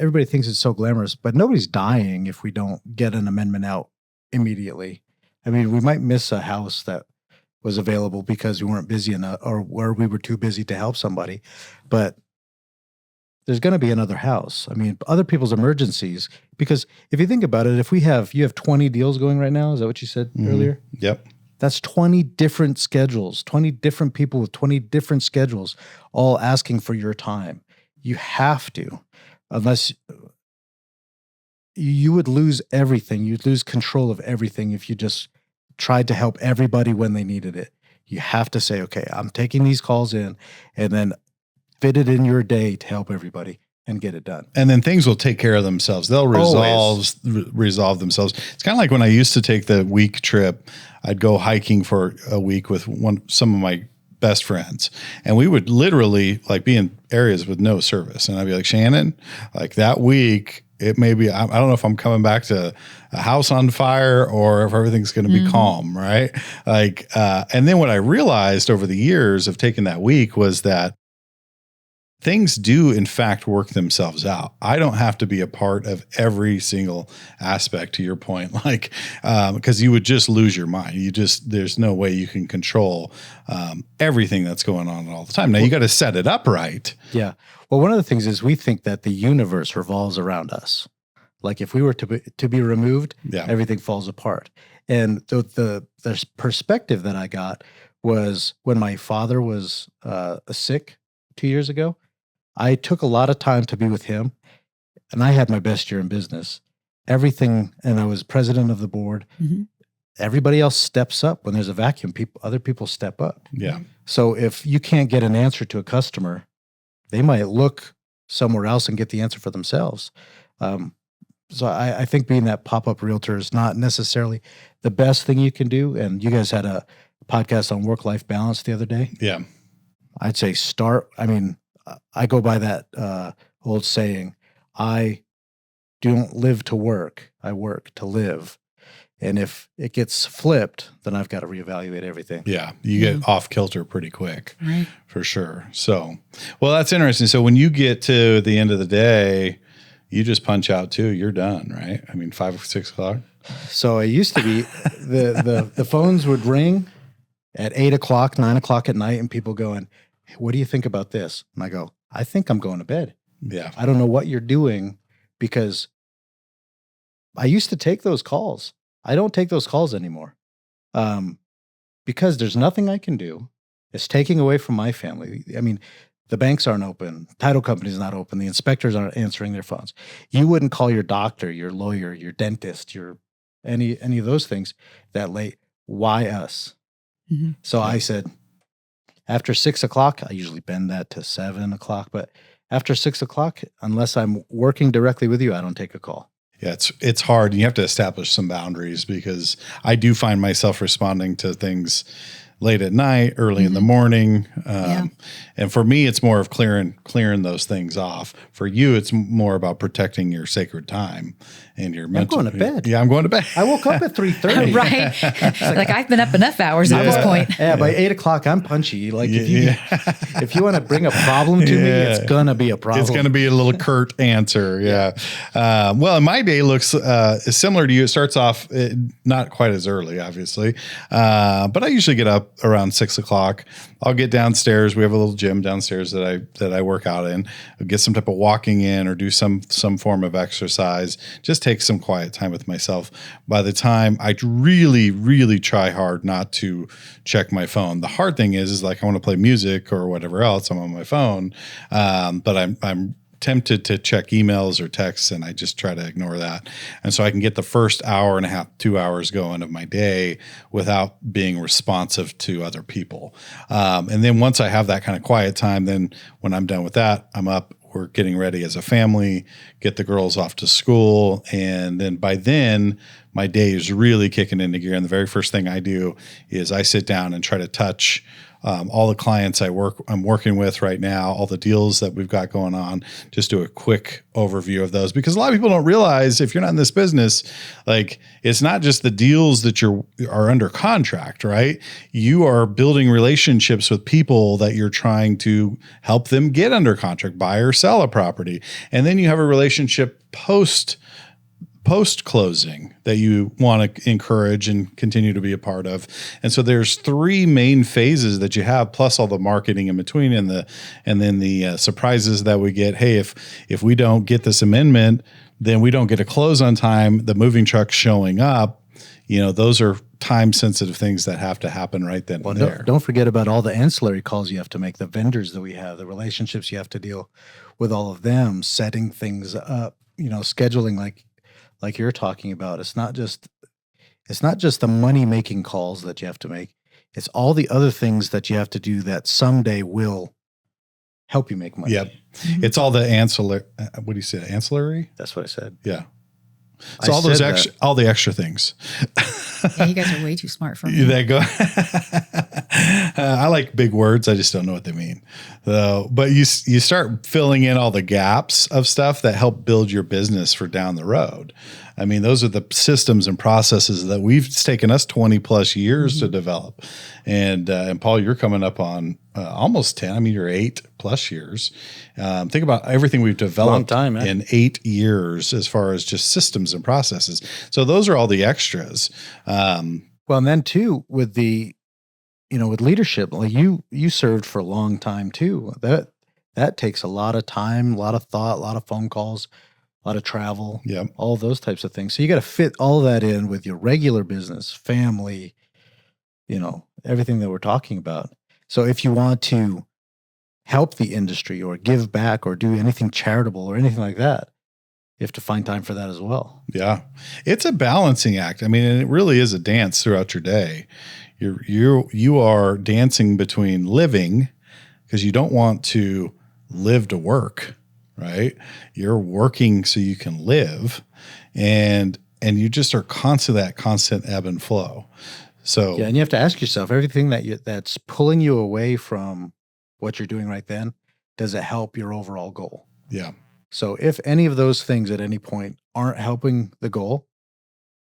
everybody thinks it's so glamorous, but nobody's dying if we don't get an amendment out immediately. I mean, we might miss a house that was available because we weren't busy enough or where we were too busy to help somebody, but there's going to be another house. I mean, other people's emergencies, because if you think about it, you have 20 deals going right now, is that what you said earlier? Yep. That's 20 different schedules, 20 different people with 20 different schedules, all asking for your time. You have to, unless you would lose everything. You'd lose control of everything if you just tried to help everybody when they needed it. You have to say, okay, I'm taking these calls in, and then fit it in your day to help everybody and get it done. And then things will take care of themselves. They'll resolve themselves. It's kind of like when I used to take the week trip. I'd go hiking for a week with some of my best friends, and we would literally like be in areas with no service. And I'd be like, Shannon, like that week, it may be, I don't know if I'm coming back to a house on fire or if everything's going to be calm. Right. Like, and then what I realized over the years of taking that week was that things do in fact work themselves out. I don't have to be a part of every single aspect, to your point, like, because you would just lose your mind. There's no way you can control everything that's going on all the time. Now you got to set it up right. Yeah. Well, one of the things is we think that the universe revolves around us. Like if we were to be removed, everything falls apart. And the perspective that I got was when my father was sick 2 years ago, I took a lot of time to be with him, and I had my best year in business. Everything, and I was president of the board. Mm-hmm. Everybody else steps up when there's a vacuum. Other people step up. Yeah. So if you can't get an answer to a customer, they might look somewhere else and get the answer for themselves. So I think being that pop-up realtor is not necessarily the best thing you can do. And you guys had a podcast on work-life balance the other day. Yeah. I'd say I go by that old saying, I don't live to work, I work to live. And if it gets flipped, then I've got to reevaluate everything. Yeah, you get off kilter pretty quick, right? For sure. So, well, that's interesting. So when you get to the end of the day, you just punch out too, you're done, right? I mean, 5 or 6 o'clock. So it used to be the phones would ring at 8 o'clock, 9 o'clock at night, and people going, what do you think about this? And I go, I think I'm going to bed. Yeah. I don't know what you're doing, because I used to take those calls. I don't take those calls anymore because there's nothing I can do. It's taking away from my family. I mean, the banks aren't open. Title company's not open. The inspectors aren't answering their phones. You wouldn't call your doctor, your lawyer, your dentist, any of those things that late. Why us? Mm-hmm. So I said, after 6 o'clock, I usually bend that to 7 o'clock, but after 6 o'clock, unless I'm working directly with you, I don't take a call. Yeah, it's hard. You have to establish some boundaries, because I do find myself responding to things late at night, early in the morning. And for me, it's more of clearing those things off. For you, it's more about protecting your sacred time and your mental. I'm going to bed. Yeah, I'm going to bed. I woke up at 3:30. Right. Like I've been up enough hours at this point. Yeah, by 8 o'clock, I'm punchy. Like if you want to bring a problem to me, it's going to be a problem. It's going to be a little curt answer. Yeah. Well, my day looks similar to you. It starts off not quite as early, obviously. But I usually get up around 6 o'clock. I'll get downstairs. We have a little gym downstairs that I work out in. I'll get some type of walking in or do some form of exercise. Just take some quiet time with myself. By the time I really, really try hard not to check my phone. The hard thing is like I want to play music or whatever else. I'm on my phone, but I'm tempted to check emails or texts, and I just try to ignore that. And so I can get the first hour and a half, 2 hours going of my day without being responsive to other people. And then once I have that kind of quiet time, then when I'm done with that, I'm up. We're getting ready as a family, get the girls off to school. And then by then, my day is really kicking into gear. And the very first thing I do is I sit down and try to touch all the clients I'm working with right now, all the deals that we've got going on, just do a quick overview of those. Because a lot of people don't realize, if you're not in this business, like it's not just the deals that are under contract, right? You are building relationships with people that you're trying to help them get under contract, buy or sell a property. And then you have a relationship post closing that you want to encourage and continue to be a part of. And so there's 3 main phases that you have, plus all the marketing in between, and then the surprises that we get. Hey, if we don't get this amendment, then we don't get a close on time. The moving truck's showing up. Those are time sensitive things that have to happen right then and there. Don't forget about all the ancillary calls you have to make, the vendors that we have, the relationships you have to deal with, all of them, setting things up, scheduling like you're talking about. It's not just the money making calls that you have to make. It's all the other things that you have to do that someday will help you make money. Yep. It's all the ancillary. What do you say? Ancillary? That's what I said. Yeah. So all those all the extra things. Yeah, you guys are way too smart for me. They go. I like big words. I just don't know what they mean. But you start filling in all the gaps of stuff that help build your business for down the road. I mean, those are the systems and processes that it's taken us 20 plus years to develop. And Paul, you're coming up on almost 10. I mean, you're 8 plus years. Think about everything we've developed in 8 years as far as just systems and processes. So those are all the extras. Well, and then too, with with leadership, like you served for a long time too. That takes a lot of time, a lot of thought, a lot of phone calls, a lot of travel, all those types of things. So you got to fit all that in with your regular business, family, everything that we're talking about. So if you want to help the industry or give back or do anything charitable or anything like that, you have to find time for that as well. Yeah. It's a balancing act. I mean, and it really is a dance throughout your day. You are dancing between living, because you don't want to live to work, right? You're working so you can live, and you just are that constant ebb and flow. So and you have to ask yourself, everything that's pulling you away from what you're doing right then, does it help your overall goal? Yeah. So if any of those things at any point aren't helping the goal,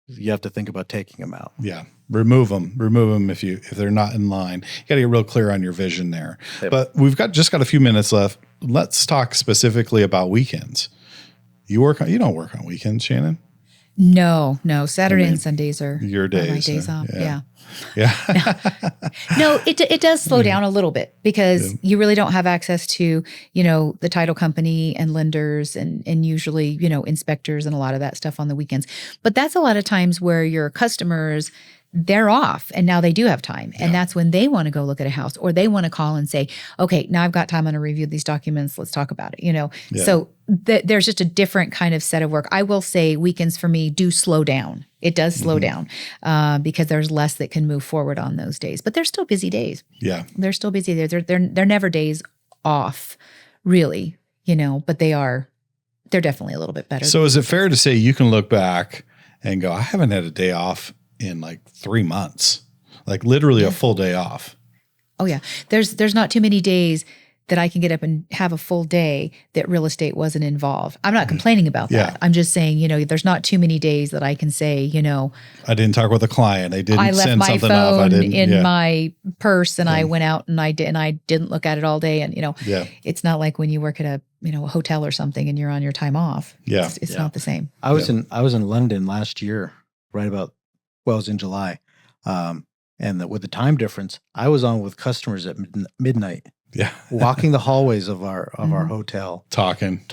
you have to think about taking them out. Yeah. Remove them if they're not in line. You got to get real clear on your vision there. Yep. But we've just got a few minutes left. Let's talk specifically about weekends. You don't work on weekends, Shannon? No. Saturday and Sundays are your days. My days off. Yeah. No, it does slow down a little bit, because you really don't have access to, the title company and lenders and usually, inspectors and a lot of that stuff on the weekends. But that's a lot of times where your customers, they're off and now they do have time. And that's when they want to go look at a house, or they want to call and say, okay, now I've got time. I'm going to review these documents. Let's talk about it, So there's just a different kind of set of work. I will say weekends for me do slow down. It does slow down because there's less that can move forward on those days. But they're still busy days. Yeah. They're still busy. They're never days off, really, but they're definitely a little bit better. So is it fair to say you can look back and go, I haven't had a day off in like 3 months, like literally a full day off? Oh yeah. There's not too many days that I can get up and have a full day that real estate wasn't involved. I'm not complaining about that. I'm just saying, there's not too many days that I can say, I didn't talk with a client. I didn't left send my something phone off. in my purse and I went out and I didn't look at it all day. And, it's not like when you work at a hotel or something and you're on your time off. Yeah. It's not the same. I was in London last year, it was in July. And with the time difference, I was on with customers at midnight. Yeah. Walking the hallways of our hotel. Talking,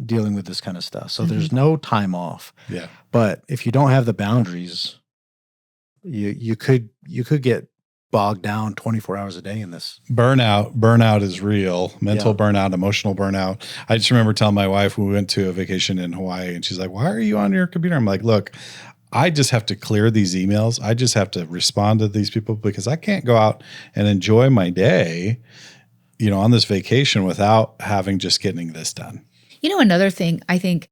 dealing with this kind of stuff. So there's no time off. Yeah. But if you don't have the boundaries, you could get bogged down 24 hours a day in this. Burnout is real. Mental burnout, emotional burnout. I just remember telling my wife, we went to a vacation in Hawaii, and she's like, why are you on your computer? I'm like, look, I just have to clear these emails. I just have to respond to these people, because I can't go out and enjoy my day, on this vacation without getting this done. Another thing, I think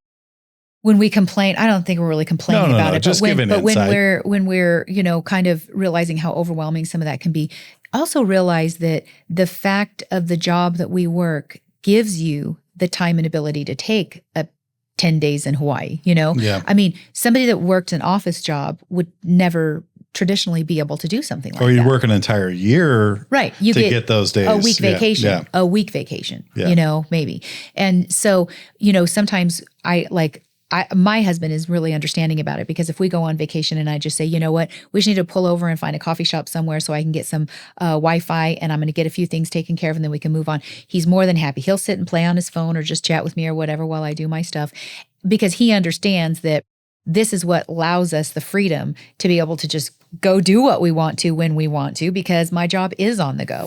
when we complain, I don't think we're really complaining about it. Just but when we're kind of realizing how overwhelming some of that can be, also realize that the fact of the job that we work gives you the time and ability to take 10 days in Hawaii, Yeah. I mean, somebody that worked an office job would never traditionally be able to do something like Or you'd that. work an entire year Right. You to get those days. a week vacation, Yeah. a week vacation, Yeah. maybe. And so, sometimes my husband is really understanding about it, because if we go on vacation and I just say, you know what, we just need to pull over and find a coffee shop somewhere so I can get some Wi-Fi, and I'm going to get a few things taken care of, and then we can move on. He's more than happy. He'll sit and play on his phone or just chat with me or whatever while I do my stuff, because he understands that this is what allows us the freedom to be able to just go do what we want to when we want to, because my job is on the go.